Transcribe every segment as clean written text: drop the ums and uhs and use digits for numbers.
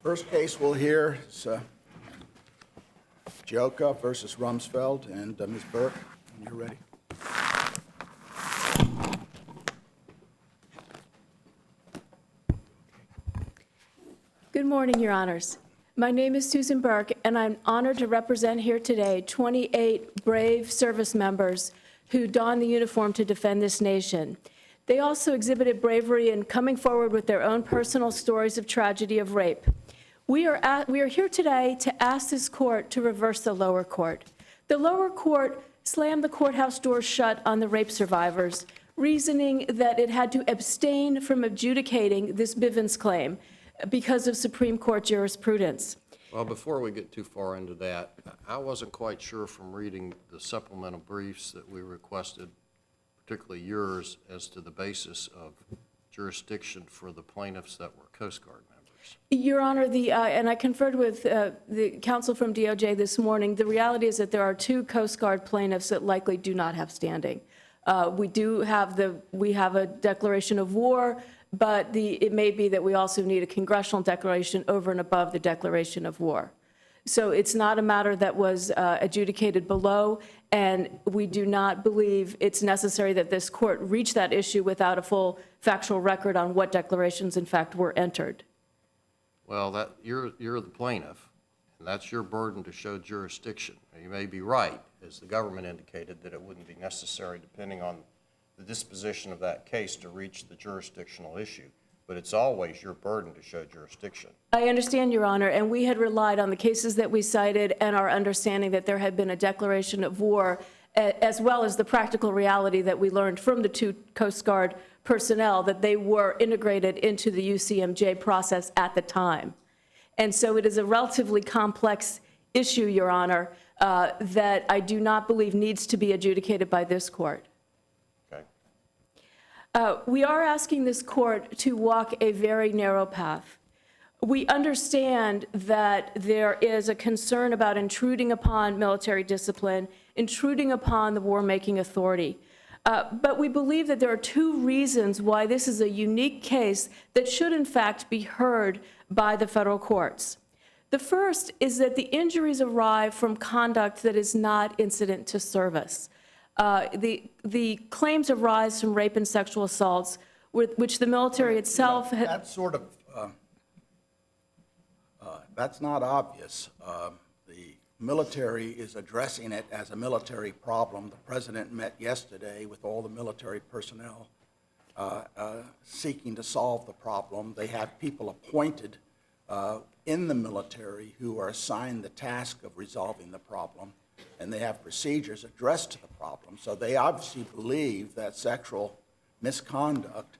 First case we'll hear is Cioca versus Rumsfeld, and Ms. Burke, when you're ready. Good morning, Your Honors. My name is Susan Burke, and I'm honored to represent here today 28 brave service members who donned the uniform to defend this nation. They also exhibited bravery in coming forward with their own personal stories of tragedy of rape. We are here today to ask this court to reverse the lower court. The lower court slammed the courthouse doors shut on the rape survivors, reasoning that it had to abstain from adjudicating this Bivens claim because of Supreme Court jurisprudence. Well, before we get too far into that, I wasn't quite sure from reading the supplemental briefs that we requested, particularly yours, as to the basis of jurisdiction for the plaintiffs that were Coast Guard members. Your Honor, and I conferred with the counsel from DOJ this morning. The reality is that there are two Coast Guard plaintiffs that likely do not have standing. We have a declaration of war, but it may be that we also need a congressional declaration over and above the declaration of war. So it's not a matter that was adjudicated below, and we do not believe it's necessary that this court reach that issue without a full factual record on what declarations, in fact, were entered. Well, you're the plaintiff, and that's your burden to show jurisdiction. Now, you may be right, as the government indicated, that it wouldn't be necessary, depending on the disposition of that case, to reach the jurisdictional issue. But it's always your burden to show jurisdiction. I understand, Your Honor, and we had relied on the cases that we cited and our understanding that there had been a declaration of war, as well as the practical reality that we learned from the two Coast Guard personnel that they were integrated into the UCMJ process at the time. And so it is a relatively complex issue, Your Honor, that I do not believe needs to be adjudicated by this court. We are asking this court to walk a very narrow path. We understand that there is a concern about intruding upon military discipline, intruding upon the war-making authority. But we believe that there are two reasons why this is a unique case that should, in fact, be heard by the federal courts. The first is that the injuries arrive from conduct that is not incident to service. The claims arise from rape and sexual assaults, which the military itself had. That's sort of, that's not obvious. The military is addressing it as a military problem. The president met yesterday with all the military personnel seeking to solve the problem. They have people appointed in the military who are assigned the task of resolving the problem, and they have procedures addressed to the problem. So they obviously believe that sexual misconduct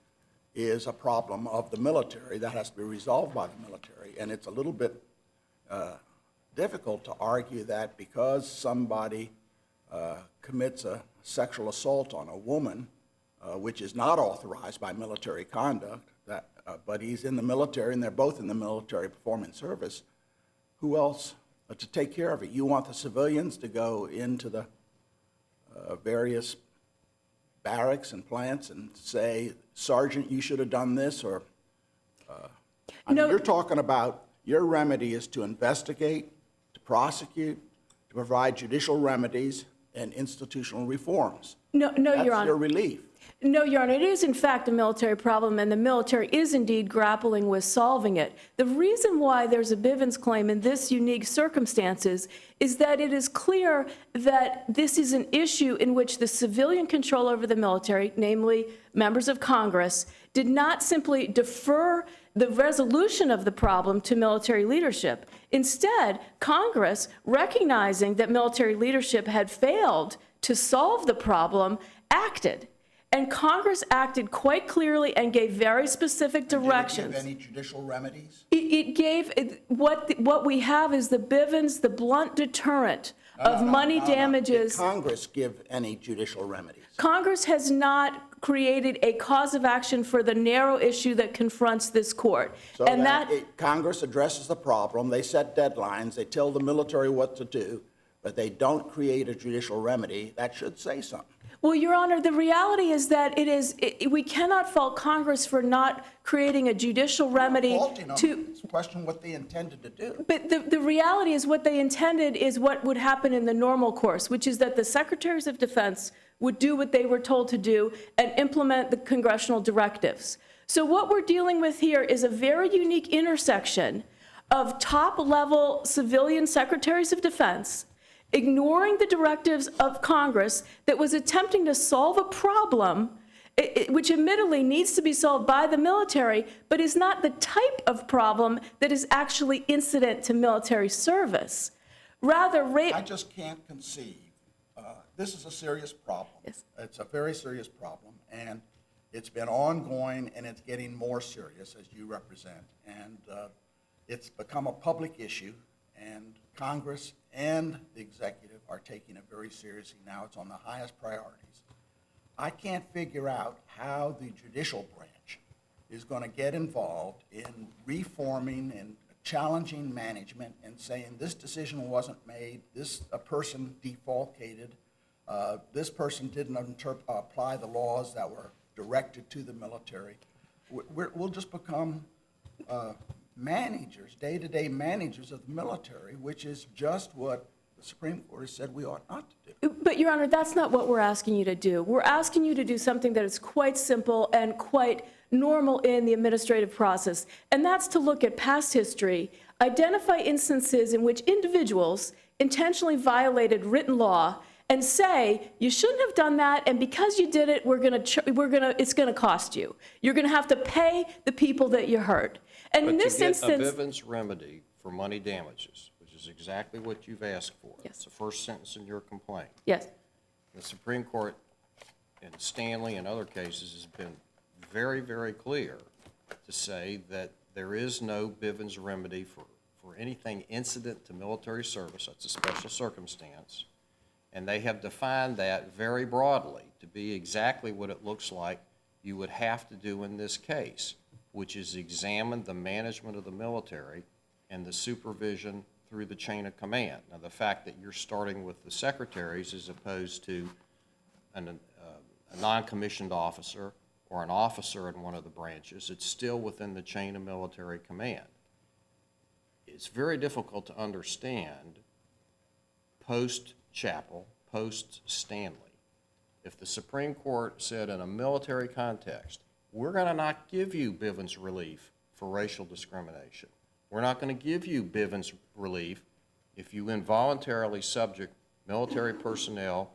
is a problem of the military that has to be resolved by the military. And it's a little bit difficult to argue that because somebody commits a sexual assault on a woman, which is not authorized by military conduct, but he's in the military and they're both in the military performing service, who else to take care of it? You want the civilians to go into the various barracks and plants and say, Sergeant, you should have done this, or I mean, you're talking about your remedy is to investigate, to prosecute, to provide judicial remedies and institutional reforms. No, Your Honor. That's your relief. No, Your Honor, it is in fact a military problem, and the military is indeed grappling with solving it. The reason why there's a Bivens claim in this unique circumstances is that it is clear that this is an issue in which the civilian control over the military, namely members of Congress, did not simply defer the resolution of the problem to military leadership. Instead, Congress, recognizing that military leadership had failed to solve the problem, acted. And Congress acted quite clearly and gave very specific directions. Did it give any judicial remedies? It gave, what we have is the Bivens, the blunt deterrent of money damages. Did Congress give any judicial remedies? Congress has not created a cause of action for the narrow issue that confronts this court. So and Congress addresses the problem, they set deadlines, they tell the military what to do, but they don't create a judicial remedy. That should say something. Well, Your Honor, the reality is that we cannot fault Congress for not creating a judicial remedy Faulting them, to. it's a question what they intended to do. But the reality is what they intended is what would happen in the normal course, which is that the secretaries of defense would do what they were told to do and implement the congressional directives. So what we're dealing with here is a very unique intersection of top-level civilian secretaries of defense ignoring the directives of Congress that was attempting to solve a problem which admittedly needs to be solved by the military, but is not the type of problem that is actually incident to military service. Rather, I just can't conceive. This is a serious problem. Yes. It's a very serious problem, and it's been ongoing, and it's getting more serious, as you represent. And it's become a public issue, and Congress and the executive are taking it very seriously now. It's on the highest priorities. I can't figure out how the judicial branch is going to get involved in reforming and challenging management and saying this decision wasn't made, a person defalcated, this person didn't apply the laws that were directed to the military. We'll just become managers, day-to-day managers of the military, which is just what the Supreme Court has said we ought not to do. But, Your Honor, that's not what we're asking you to do. We're asking you to do something that is quite simple and quite normal in the administrative process, and that's to look at past history, identify instances in which individuals intentionally violated written law, and say, you shouldn't have done that, and because you did it, it's gonna cost you. You're gonna have to pay the people that you hurt. And in this instance, But to get a Bivens remedy for money damages, which is exactly what you've asked for. Yes. It's the first sentence in your complaint. yes, The Supreme Court in Stanley and other cases has been very, very clear to say that there is no Bivens remedy for anything incident to military service. That's a special circumstance. And they have defined that very broadly to be exactly what it looks like you would have to do in this case, which is examine the management of the military and the supervision through the chain of command. Now, the fact that you're starting with the secretaries as opposed to a non-commissioned officer or an officer in one of the branches, it's still within the chain of military command. It's very difficult to understand post-Chappell, post-Stanley. If the Supreme Court said in a military context, we're going to not give you Bivens relief for racial discrimination. We're not going to give you Bivens relief if you involuntarily subject military personnel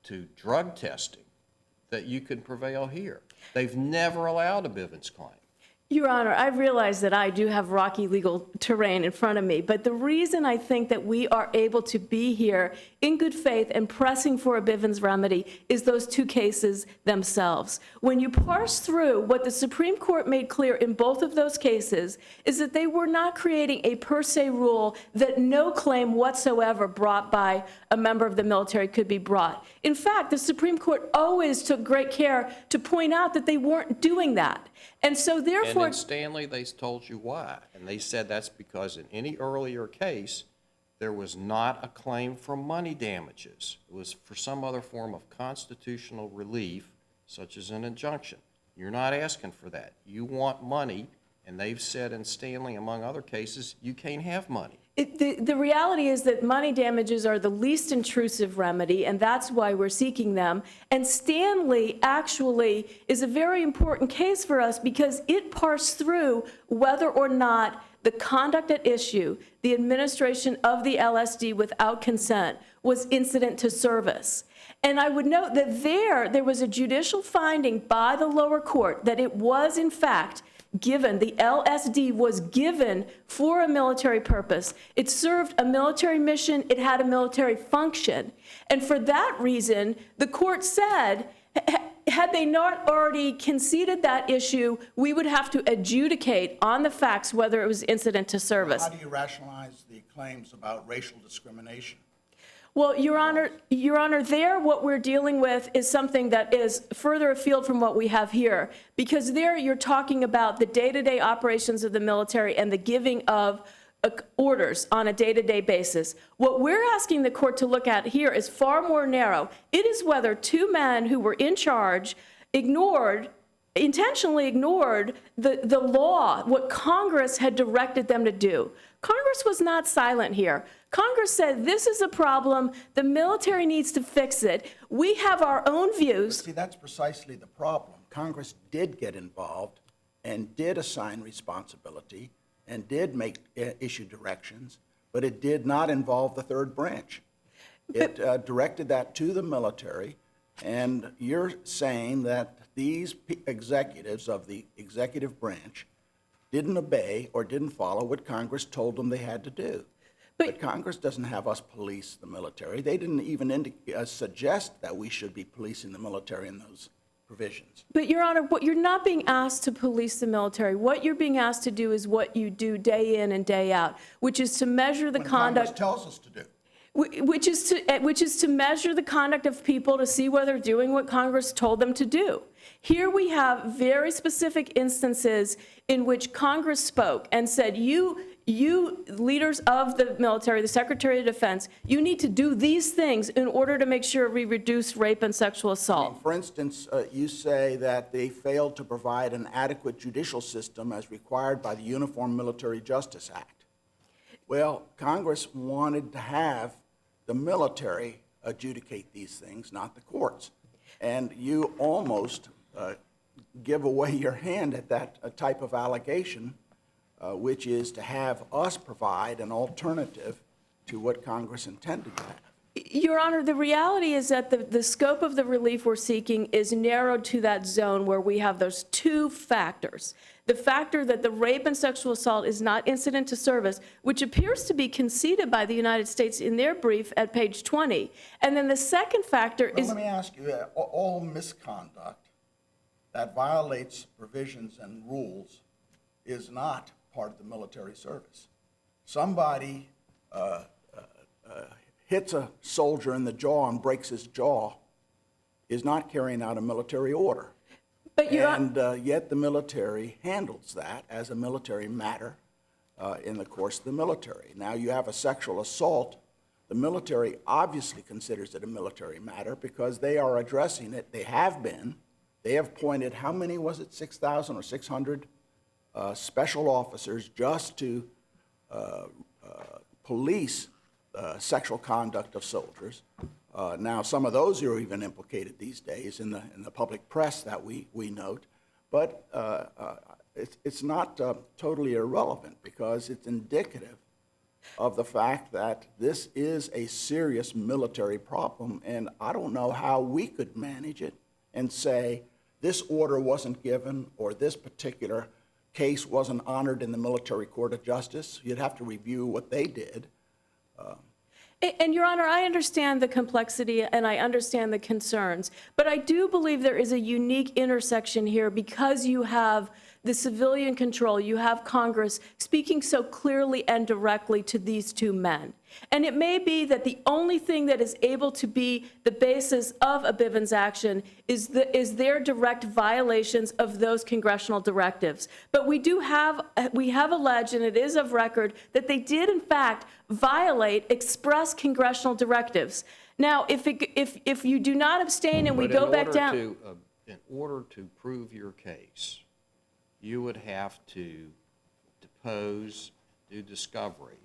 to drug testing, that you could prevail here. They've never allowed a Bivens claim. Your Honor, I realize that I do have rocky legal terrain in front of me, but the reason I think that we are able to be here in good faith and pressing for a Bivens remedy is those two cases themselves. When you parse through what the Supreme Court made clear in both of those cases is that they were not creating a per se rule that no claim whatsoever brought by a member of the military could be brought. In fact, the Supreme Court always took great care to point out that they weren't doing that. And so therefore— And in Stanley, they told you why. And they said that's because in any earlier case, there was not a claim for money damages. It was for some other form of constitutional relief, such as an injunction. You're not asking for that. You want money, and they've said in Stanley, among other cases, you can't have money. The reality is that money damages are the least intrusive remedy, and that's why we're seeking them. And Stanley actually is a very important case for us because it parsed through whether or not the conduct at issue, the administration of the LSD without consent, was incident to service. And I would note that there was a judicial finding by the lower court that it was, in fact, given, the LSD was given for a military purpose. It served a military mission, it had a military function. And for that reason, the court said, had they not already conceded that issue, we would have to adjudicate on the facts whether it was incident to service. How do you rationalize the claims about racial discrimination? Well, Your Honor, there what we're dealing with is something that is further afield from what we have here, because there you're talking about the day-to-day operations of the military and the giving of orders on a day-to-day basis. What we're asking the court to look at here is far more narrow. It is whether two men who were in charge intentionally ignored the law, what Congress had directed them to do. Congress was not silent here. Congress said, this is a problem, the military needs to fix it. We have our own views. See, that's precisely the problem. Congress did get involved and did assign responsibility and did issue directions, but it did not involve the third branch. It directed that to the military, and you're saying that these executives of the executive branch didn't obey or didn't follow what Congress told them they had to do. But Congress doesn't have us police the military. They didn't even suggest that we should be policing the military in those provisions. But, Your Honor, what you're not being asked to police the military. What you're being asked to do is what you do day in and day out, which is to measure the conduct. Congress tells us to do. Which is to measure the conduct of people to see whether they're doing what Congress told them to do. Here we have very specific instances in which Congress spoke and said, you leaders of the military, the Secretary of Defense, you need to do these things in order to make sure we reduce rape and sexual assault. For instance, you say that they failed to provide an adequate judicial system as required by the Uniform Military Justice Act. Well, Congress wanted to have the military adjudicate these things, not the courts. And you almost give away your hand at that type of allegation, which is to have us provide an alternative to what Congress intended to have. Your Honor, the reality is that the scope of the relief we're seeking is narrowed to that zone where we have those two factors. The factor that the rape and sexual assault is not incident to service, which appears to be conceded by the United States in their brief at page 20. And then the second factor is... Let me ask you, all misconduct that violates provisions and rules is not part of the military service. Somebody hits a soldier in the jaw and breaks his jaw is not carrying out a military order. But yet the military handles that as a military matter in the course of the military. Now you have a sexual assault. The military obviously considers it a military matter because they are addressing it. They have been. They have appointed, how many was it, 6,000 or 600 special officers just to police sexual conduct of soldiers. Now, some of those are even implicated these days in the public press that we note, but it's not totally irrelevant because it's indicative of the fact that this is a serious military problem, and I don't know how we could manage it and say this order wasn't given or this particular case wasn't honored in the military court of justice. You'd have to review what they did. And, Your Honor, I understand the complexity and I understand the concerns, but I do believe there is a unique intersection here because you have the civilian control, you have Congress speaking so clearly and directly to these two men. And it may be that the only thing that is able to be the basis of a Bivens action is their direct violations of those congressional directives. But we have alleged, and it is of record, that they did in fact violate express congressional directives. Now, if you do not abstain and we go back down. In order to prove your case, you would have to depose, do discovery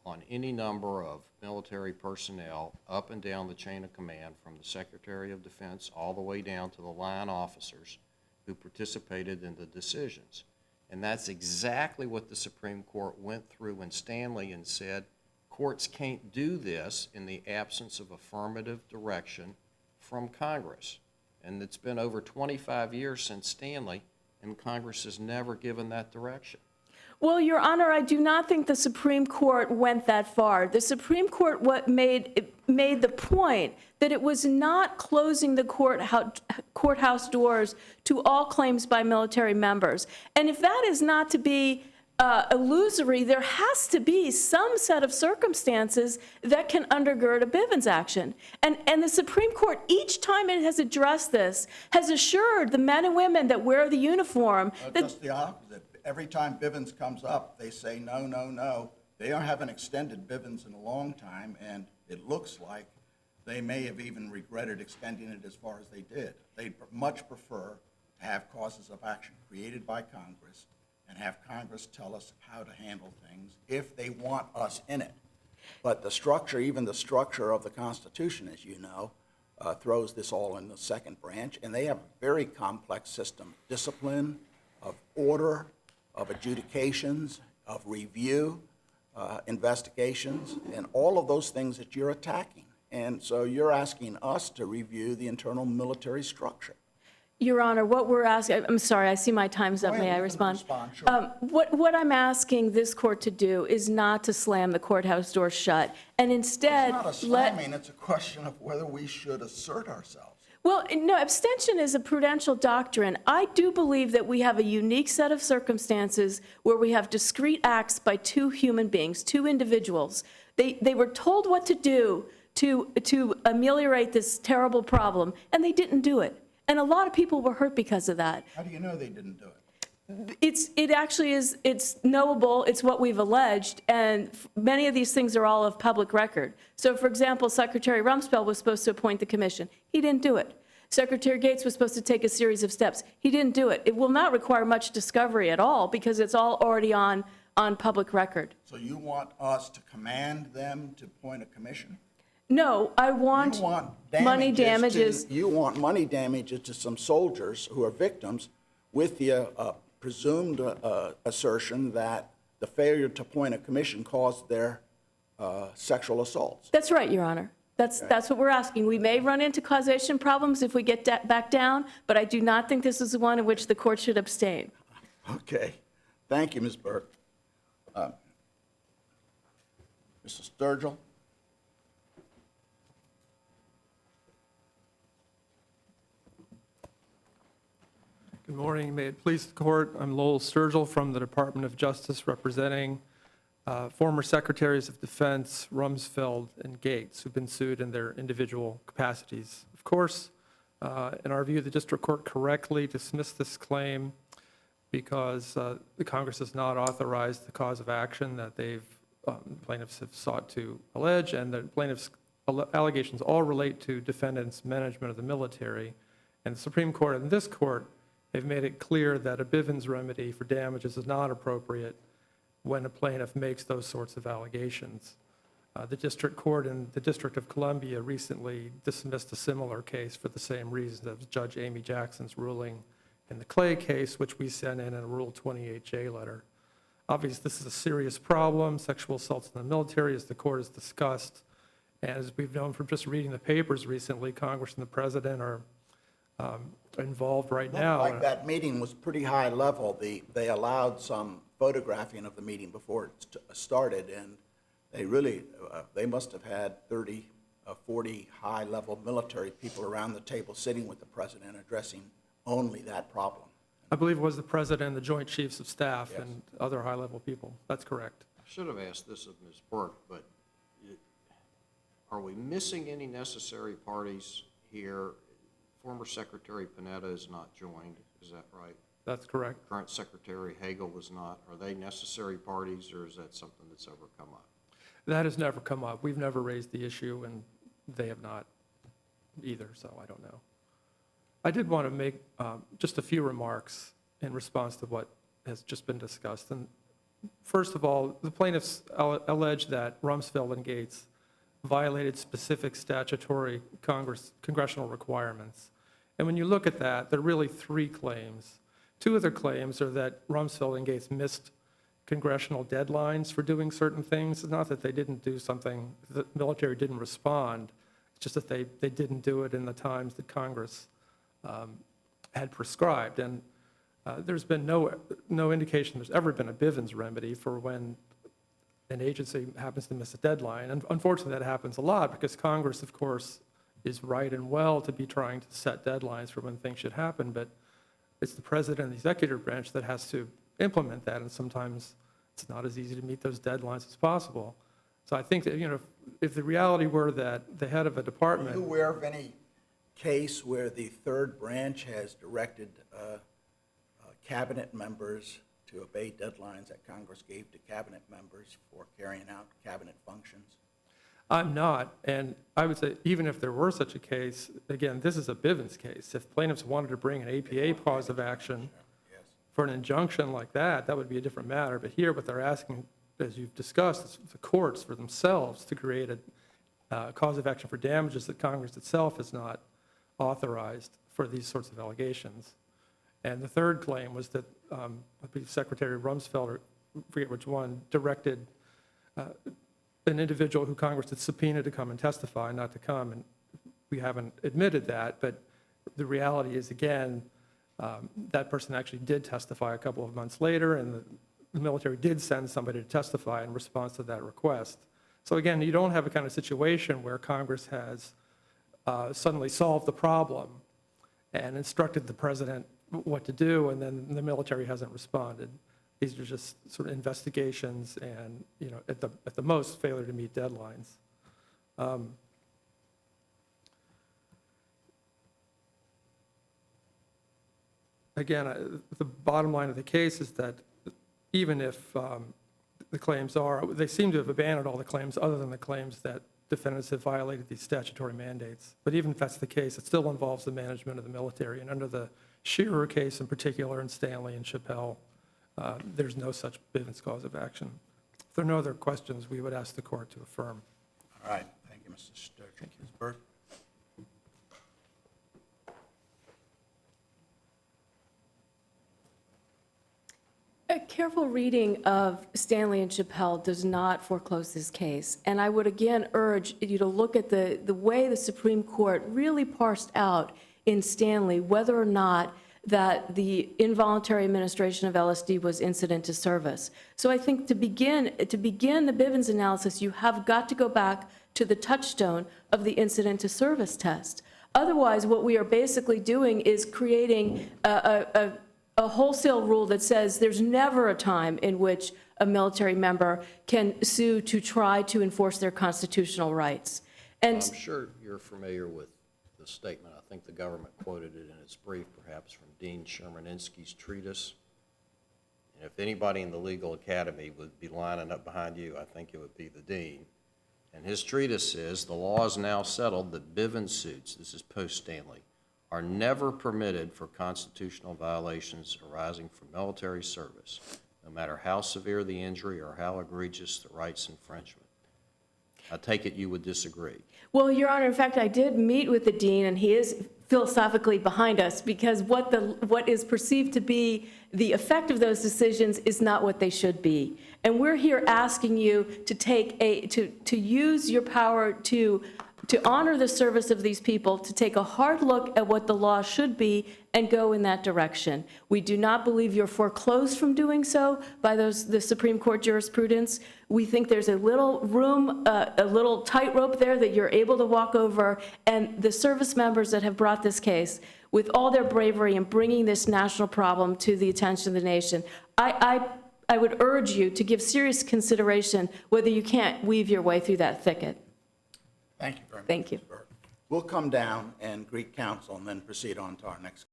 on any number of military personnel up and down the chain of command from the Secretary of Defense all the way down to the line officers who participated in the decisions. And that's exactly what the Supreme Court went through in Stanley and said, courts can't do this in the absence of affirmative direction from Congress. And it's been over 25 years since Stanley, and Congress has never given that direction. Well, Your Honor, I do not think the Supreme Court went that far. The Supreme Court made the point that it was not closing the courthouse doors to all claims by military members. And if that is not to be illusory, there has to be some set of circumstances that can undergird a Bivens action. And the Supreme Court, each time it has addressed this, has assured the men and women that wear the uniform. Just the opposite. every time Bivens comes up, they say, no, no, no. They haven't extended Bivens in a long time, and it looks like they may have even regretted extending it as far as they did. They'd much prefer to have causes of action created by Congress and have Congress tell us how to handle things if they want us in it. But the structure, even the structure of the Constitution, as you know, throws this all in the second branch, and they have a very complex system, discipline, of order, of adjudications, of review, investigations, and all of those things that you're attacking. And so you're asking us to review the internal military structure. Your Honor, what we're asking, I'm sorry, I see my time's up. Go ahead, May I you can respond? Sure. What I'm asking this court to do is not to slam the courthouse door shut, and instead It's not a slamming, it's a question of whether we should assert ourselves. Well, no, abstention is a prudential doctrine. I do believe that we have a unique set of circumstances where we have discrete acts by two human beings, two individuals. They were told what to do to ameliorate this terrible problem, and they didn't do it. And a lot of people were hurt because of that. How do you know they didn't do it? It actually is, it's knowable, it's what we've alleged, and many of these things are all of public record. So, for example, Secretary Rumsfeld was supposed to appoint the commission. He didn't do it. Secretary Gates was supposed to take a series of steps. He didn't do it. It will not require much discovery at all because it's all already on public record. So you want us to command them to appoint a commission? No, I want You want money damages. You want money damages to some soldiers who are victims with the presumed assertion that the failure to appoint a commission caused their sexual assaults. That's right, Your Honor. That's what we're asking. We may run into causation problems if we get back down, but I do not think this is the one in which the court should abstain. Okay. Thank you, Ms. Burke. Mr. Sturgill? Good morning. May it please the court, I'm Lowell Sturgill from the Department of Justice representing former Secretaries of Defense Rumsfeld and Gates, who've been sued in their individual capacities. Of course, in our view, the district court correctly dismissed this claim because the Congress has not authorized the cause of action that plaintiffs have sought to allege, and the plaintiffs' allegations all relate to defendants' management of the military. And the Supreme Court and this court have made it clear that a Bivens remedy for damages is not appropriate when a plaintiff makes those sorts of allegations. The district court in the District of Columbia recently dismissed a similar case for the same reason as Judge Amy Jackson's ruling in the Clay case, which we sent in a Rule 28J letter. Obviously, this is a serious problem, sexual assaults in the military, as the court has discussed. And as we've known from just reading the papers recently, Congress and the President are involved right now. Looked like that meeting was pretty high level. They allowed some photographing of the meeting before it started, and they really, they must have had 30, 40 high-level military people around the table sitting with the President addressing only that problem. I believe it was the President and the Joint Chiefs of Staff Yes. and other high-level people. That's correct. I should have asked this of Ms. Burke, but are we missing any necessary parties here? Former Secretary Panetta is not joined, is that right? That's correct. Current Secretary Hagel was not. Are they necessary parties, or is that something that's ever come up? That has never come up. We've never raised the issue, and they have not either, so I don't know. I did want to make just a few remarks in response to what has just been discussed. And first of all, the plaintiffs allege that Rumsfeld and Gates violated specific statutory congressional requirements. And when you look at that, there are really three claims. Two of their claims are that Rumsfeld and Gates missed congressional deadlines for doing certain things. It's not that they didn't do something, the military didn't respond. It's just that they didn't do it in the times that Congress had prescribed. And there's been no indication there's ever been a Bivens remedy for when an agency happens to miss a deadline. And unfortunately, that happens a lot because Congress, of course, is right and well to be trying to set deadlines for when things should happen, but it's the president and the executive branch that has to implement that, and sometimes it's not as easy to meet those deadlines as possible. So I think that, if the reality were that the head of a department... Are you aware of any case where the third branch has directed cabinet members to obey deadlines that Congress gave to cabinet members for carrying out cabinet functions? I'm not, and I would say even if there were such a case, again, this is a Bivens case. If plaintiffs wanted to bring an APA cause of action Yes. for an injunction like that, that would be a different matter. But here, what they're asking, as you've discussed, is the courts for themselves to create a cause of action for damages that Congress itself has not authorized for these sorts of allegations. And the third claim was that I believe Secretary Rumsfeld, or I forget which one, directed an individual who Congress had subpoenaed to come and testify, not to come, and we haven't admitted that, but the reality is, again, that person actually did testify a couple of months later, and the military did send somebody to testify in response to that request. So again, you don't have a kind of situation where Congress has suddenly solved the problem and instructed the president what to do, and then the military hasn't responded. These are just sort of investigations and, you know, at the most, failure to meet deadlines. Again, the bottom line of the case is that even if the claims are, they seem to have abandoned all the claims other than the claims that defendants have violated these statutory mandates. But even if that's the case, it still involves the management of the military. And under the Shearer case in particular, and Stanley and Chappelle, there's no such Bivens cause of action. If there are no other questions, we would ask the court to affirm. All right, thank you, Mr. Sturgeon. Ms. Burke? A careful reading of Stanley and Chappelle does not foreclose this case. And I would again urge you to look at the way the Supreme Court really parsed out in Stanley whether or not that the involuntary administration of LSD was incident to service. So I think to begin the Bivens analysis, you have got to go back to the touchstone of the incident to service test. Otherwise, what we are basically doing is creating a wholesale rule that says there's never a time in which a military member can sue to try to enforce their constitutional rights. And I'm sure you're familiar with the statement. I think the government quoted it in its brief, perhaps from Dean Shermaninsky's treatise. And if anybody in the legal academy would be lining up behind you, I think it would be the dean. And his treatise says, the law is now settled that Bivens suits, this is post-Stanley, are never permitted for constitutional violations arising from military service, no matter how severe the injury or how egregious the rights infringement. I take it you would disagree. well, Your Honor, in fact, I did meet with the dean, and he is philosophically behind us, because what is perceived to be the effect of those decisions is not what they should be. And we're here asking you to use your power to honor the service of these people, to take a hard look at what the law should be and go in that direction. We do not believe you're foreclosed from doing so by the Supreme Court jurisprudence. We think there's a little room, a little tightrope there that you're able to walk over, and the service members that have brought this case, with all their bravery in bringing this national problem to the attention of the nation, I would urge you to give serious consideration whether you can't weave your way through that thicket. Thank you very much. Thank you. Ms. Burke. We'll come down and greet counsel and then proceed on to our next